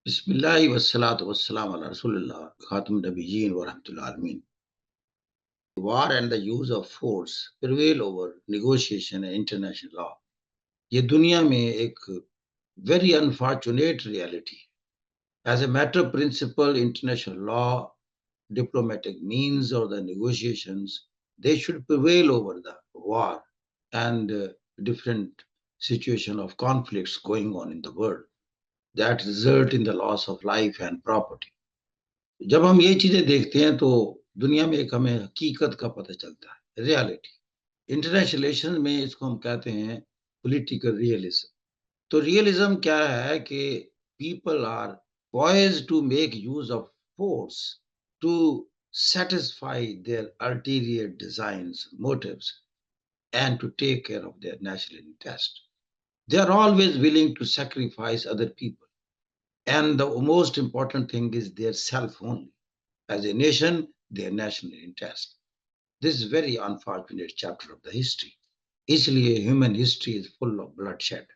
बिस्मिल्लाहि वस्सलातु वस्सलाम अला रसूलिल्लाह खातमुन नबिय्यीन व रहमतुल आलमीन। War and the use of force prevail over negotiation and international law. ये दुनिया में एक very unfortunate reality. As a matter of principle, international law, diplomatic means, or the negotiations, they should prevail over the war and different situation of conflicts going on in the world that result in the loss of life and property. जब हम ये चीजें देखते हैं तो दुनिया में एक हमें हकीकत का पता चलता है, रियलिटी। इंटरनेशनल रिलेशन में इसको हम कहते हैं पॉलिटिकल रियलिज्म। तो रियलिज्म क्या है कि people are poised to make use of force to satisfy their ulterior designs, motives, and to take care of their national interest. They are always willing to sacrifice other people. And the most important thing is their self only. As a nation, their national interest. This is a very unfortunate chapter of the history. इसलिए human history is full of bloodshed.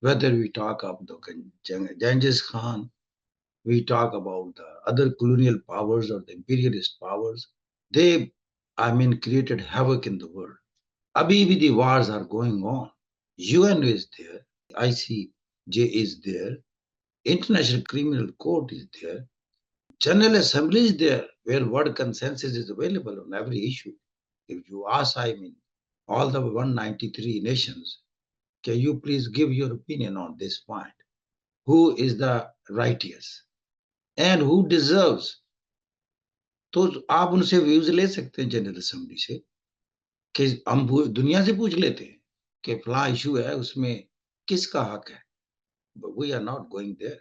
Whether we talk of the Genghis Khan, we talk about the other colonial powers or the imperialist powers, they, created havoc in the world. Abhi bhi the wars are going on. UN is there, ICJ is there, International Criminal Court is there, General Assembly is there, where word consensus is available on every issue. If you ask, all the 193 nations, can you please give your opinion on this point? Who is the righteous and who deserves? तो आप उनसे views ले सकते हैं general assembly से कि हम दुनिया से पूछ लेते हैं कि फला इशू है उसमें किसका हक है। We are not going there.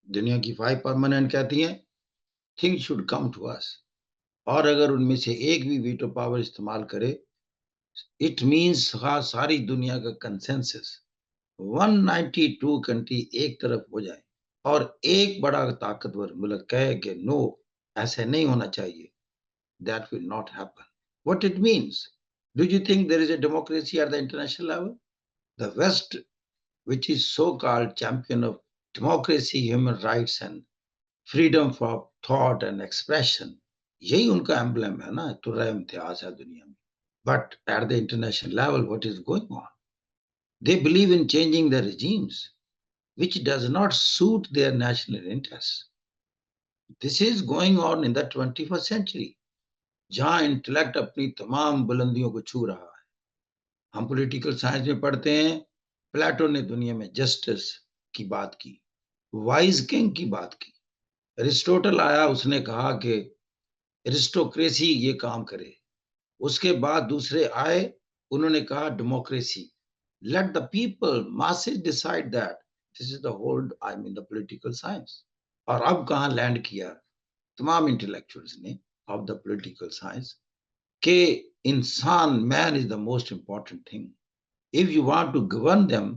दुनिया की 5 परमानेंट कहती हैं things should come to us, और अगर उनमें से एक भी वीटो पावर इस्तेमाल करे, इट मीन्स सारी दुनिया का कंसेंसस 192 कंट्री एक तरफ हो जाए और एक बड़ा ताकतवर मुल्क कहे कि नो, ऐसे नहीं होना चाहिए, that will not happen. What it means? Do you think there is a democracy at the international level? The west, which is so called champion of democracy, human rights and freedom for thought and expression, यही उनका emblem है ना, तुर्रा इम्तियाज है दुनिया में। But at the international level, what is going on? They believe in changing the regimes, which does not suit their national interests. This is going on in the 21st century, जहां intellect अपनी तमाम बुलंदियों को छू रहा है। हम political science में पढ़ते हैं, प्लेटो ने दुनिया में जस्टिस की बात की, वाइज किंग की बात की। एरिस्टोटल आया, उसने कहा कि एरिस्टोक्रेसी ये काम करे। उसके बाद दूसरे आए, उन्होंने कहा democracy, let the people masses decide that. This is the whole the political science. और अब कहां लैंड किया तमाम इंटेलेक्चुअल्स ने ऑफ द पॉलिटिकल साइंस के इंसान, man is the most important thing. If you want to govern them,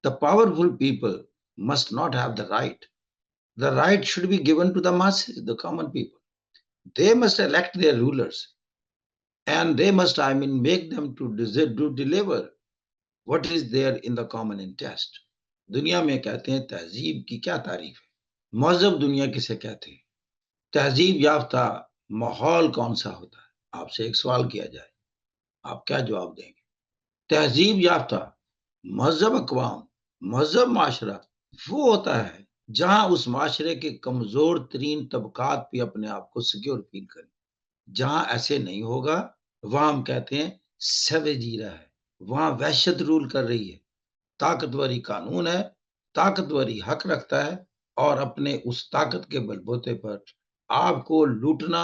the powerful people must not have the right. The right should be given to the masses, the common people. They must elect their rulers, and they must, make them to deliver what is there in the common interest. दुनिया में कहते हैं तहजीब की क्या तारीफ है। मजहब दुनिया किसे कहते हैं? तहजीब याफ्ता माहौल कौन सा होता है? आपसे एक सवाल किया जाए, आप क्या जवाब देंगे? तहजीब याफ्ता मजहब अकवाम, मजहब माशरा वो होता है जहां उस माशरे के कमजोर तरीन तबकात भी अपने आप को सिक्योर फील करें। जहां ऐसे नहीं होगा, वहां हम कहते हैं सवेजीरा है, वहां वहशत रूल कर रही है। ताकतवरी कानून है, ताकतवरी हक रखता है, और अपने उस ताकत के बलबूते पर आपको लूटना,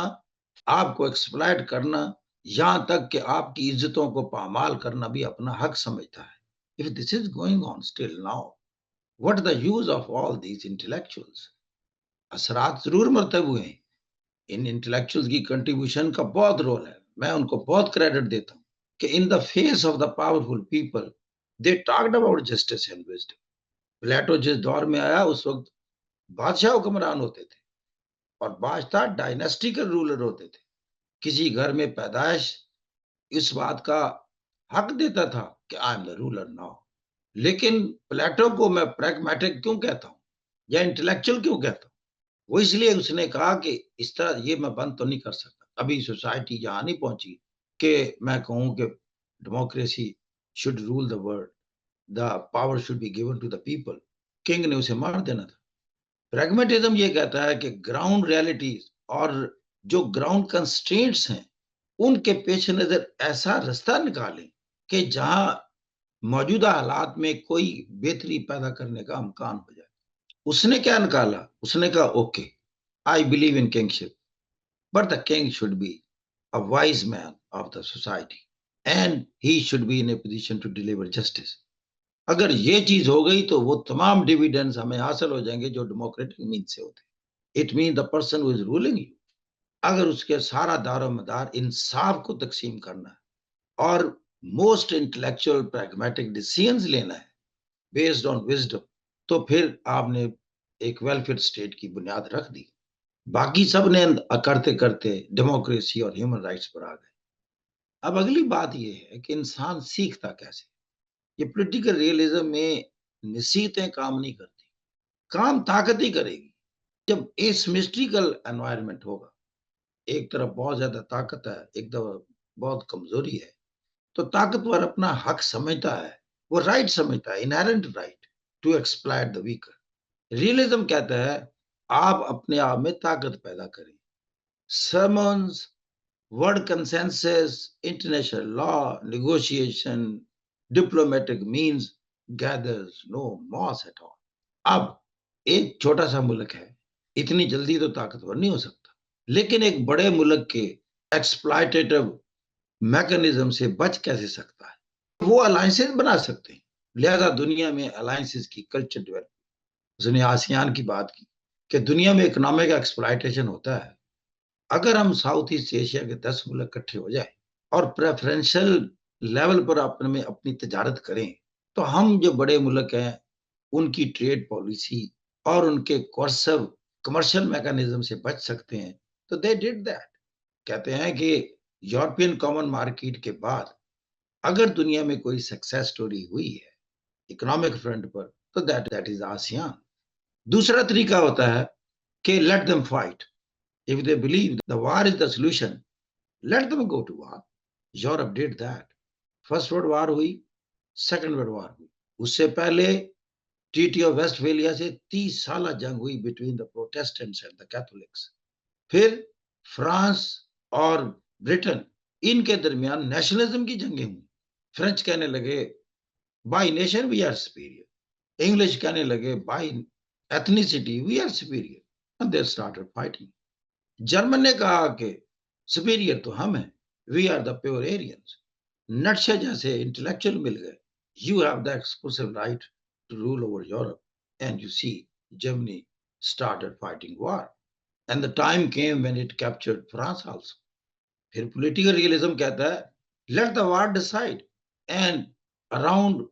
आपको एक्सप्लॉइट करना, यहां तक कि आपकी इज्जतों को पामाल करना भी अपना हक समझता है। If this is going on still now, what the use of all these intellectuals? असरात जरूर मरतब हुए हैं, इन इंटेलेक्चुअल्स की कंट्रीब्यूशन का बहुत रोल है, मैं उनको बहुत क्रेडिट देता हूं कि in the face of the powerful people they talked about justice and wisdom. Plato जिस दौर में आया, उस वक्त बादशाह हुक्मरान होते थे, और बादशाह डायनेस्टिकल रूलर होते थे। किसी घर में पैदाइश इस बात का हक देता था कि I am the ruler now. लेकिन प्लेटो को मैं प्रैग्मेटिक क्यों कहता हूं? या इंटेलेक्चुअल क्यों कहता हूं? वो इसलिए उसने कहा कि इस तरह ये मैं बंद तो नहीं कर सकता, अभी सोसाइटी यहाँ नहीं पहुंची कि मैं कहूं कि democracy should rule the world, the power should be given to the people. King ने उसे मार देना था। प्रैग्मेटिज्म ये कहता है कि ग्राउंड रियलिटीज और जो ग्राउंड कंस्ट्रेंट्स हैं उनके पेश नजर ऐसा रास्ता निकालें कि जहां मौजूदा हालात में कोई बेहतरी पैदा करने का इम्कान हो जाए। उसने क्या निकाला? उसने कहा okay, I believe in kingship, but the king should be a wise man of the society and he should be in a position to deliver justice. अगर ये चीज हो गई तो वो तमाम डिविडेंड्स हमें हासिल हो जाएंगे जो डेमोक्रेटिक मीन से होते। It mean the person who is ruling you, अगर उसके सारा दारो मदार इंसाफ को तकसीम करना है और मोस्ट इंटेलेक्चुअल प्रैग्मेटिक डिसीजंस लेना है बेस्ड ऑन विजडम, तो फिर आपने एक वेलफेयर स्टेट की बुनियाद रख दी। बाकी सब ने करते करते डेमोक्रेसी और ह्यूमन राइट्स पर आ गए। अब अगली बात यह है कि इंसान सीखता कैसे? ये पॉलिटिकल रियलिज्म में नसीहतें काम नहीं करती, काम ताकत ही करेगी। जब एसिमेट्रिकल एनवायरनमेंट होगा, एक तरफ बहुत ज्यादा ताकत है, एक तरफ बहुत कमजोरी है, तो ताकतवर अपना हक समझता है, वो राइट समझता है, inherent right to exploit the weaker. Realism कहता है आप अपने आप में ताकत पैदा करें। sermons, world consensus, international law, negotiation, diplomatic means gathers no mass at all. अब एक छोटा सा मुल्क है, इतनी जल्दी तो ताकतवर नहीं हो सकता, लेकिन एक बड़े मुल्क के एक्सप्लॉयटेटिव मैकेनिज्म से बच कैसे सकता है? वो अलायंसेस बना सकते हैं। लिहाजा दुनिया में अलायंसेस की कल्चर डेवलप। उसने आसियान की बात की कि दुनिया में इकोनॉमिक एक्सप्लॉयटेशन होता है। अगर हम साउथ ईस्ट एशिया के 10 मुल्क इकट्ठे हो जाए और प्रेफरेंशियल लेवल पर अपने में अपनी तजारत करें, तो हम जो बड़े मुल्क हैं उनकी ट्रेड पॉलिसी और उनके कोर्सिव कमर्शियल मैकेनिज्म से बच सकते हैं। तो दे डिड दैट। कहते हैं कि यूरोपियन कॉमन मार्केट के बाद अगर दुनिया में कोई सक्सेस स्टोरी हुई है इकोनॉमिक फ्रंट पर, तो दैट इज आसियान। दूसरा तरीका होता है कि let them fight. If they believe the war is the solution, let them go to war. Europe did that. First World War हुई, Second World War हुई। उससे पहले ट्रीटी ऑफ वेस्टफेलिया से 30 साल जंग हुई between the Protestants and the Catholics. फिर France और ब्रिटेन, इनके दरमियान नेशनलिज्म की जंगें हुई। फ्रेंच कहने लगे by nation we are superior, English कहने लगे by ethnicity we are superior, and they started fighting. German ने कहा कि सुपीरियर तो हम हैं, we are the pure Aryans. Nietzsche जैसे इंटेलेक्चुअल मिल गए, you have the exclusive right to rule over Europe, and you C Germany started fighting war, and the time came when it captured France also. फिर political realism कहता है let the war decide, and around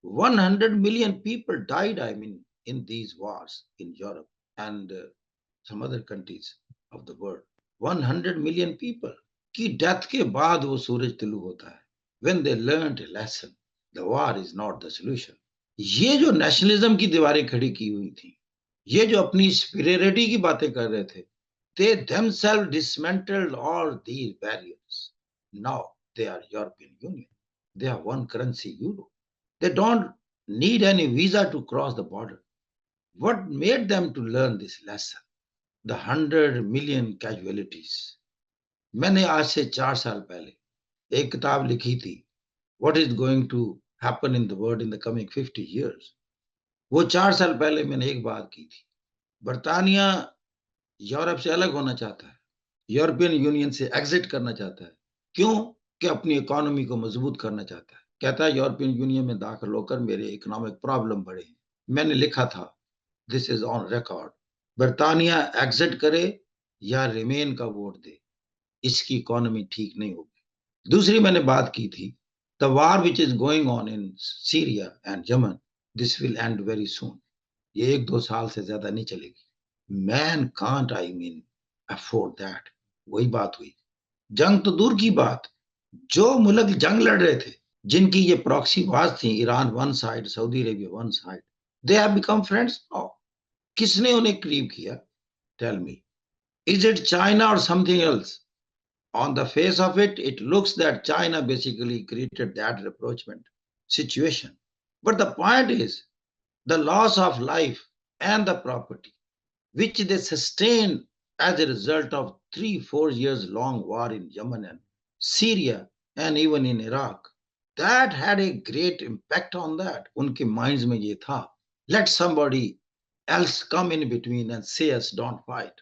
100 million people died, I mean, in these wars in Europe and some other countries of the world. 100 million people की death के बाद वो सूरज तुलू होता है। When they learned a lesson, the war is not the solution. ये जो nationalism की दीवारें खड़ी की हुई थी, ये जो अपनी स्पिरियरिटी की बातें कर रहे थे, they themselves dismantled all these barriers. Now they are European Union. They have one currency, euro. They don't need any visa to cross the border. What made them to learn this lesson? The 100 million casualties. मैंने आज से 4 साल पहले एक किताब लिखी थी, What is going to happen in the world in the coming 50 years. वो 4 साल पहले मैंने एक बात की थी, बरतानिया यूरोप से अलग होना चाहता है, यूरोपियन यूनियन से एग्जिट करना चाहता है। क्यों? कि अपनी इकोनॉमी को मजबूत करना चाहता है। कहता है यूरोपियन यूनियन में दाखिल होकर मेरे इकोनॉमिक प्रॉब्लम बढ़े। मैंने लिखा था, दिस इज ऑन रिकॉर्ड, बरतानिया एग्जिट करे या रिमेन का वोट दे, इसकी इकोनॉमी ठीक नहीं होगी। दूसरी मैंने बात की थी, the war which is going on in Syria and Yemen, this will and very soon. ये 1-2 साल से ज्यादा नहीं चलेगी। Man can't, I mean, afford that. वही बात हुई। जंग तो दूर की बात, जो मुल्क जंग लड़ रहे थे, जिनकी ये प्रॉक्सी वार्स थी, Iran one side, Saudi Arabia one side, they have become friends now. किसने उन्हें करीब किया? Tell me. Is it China or something else? On the face of it, it looks that China basically created that rapprochement situation. But the point is the loss of life and the property, which they sustained as a result of 3 4 years long war in Yemen and Syria and even in Iraq. That had a great impact on that. उनके minds में ये था. Let somebody else come in between and say us don't fight.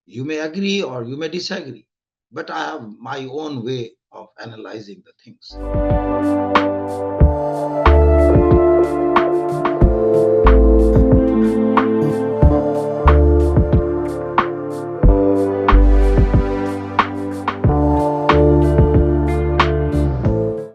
You may agree or you may disagree, but I have my own way of analyzing the things.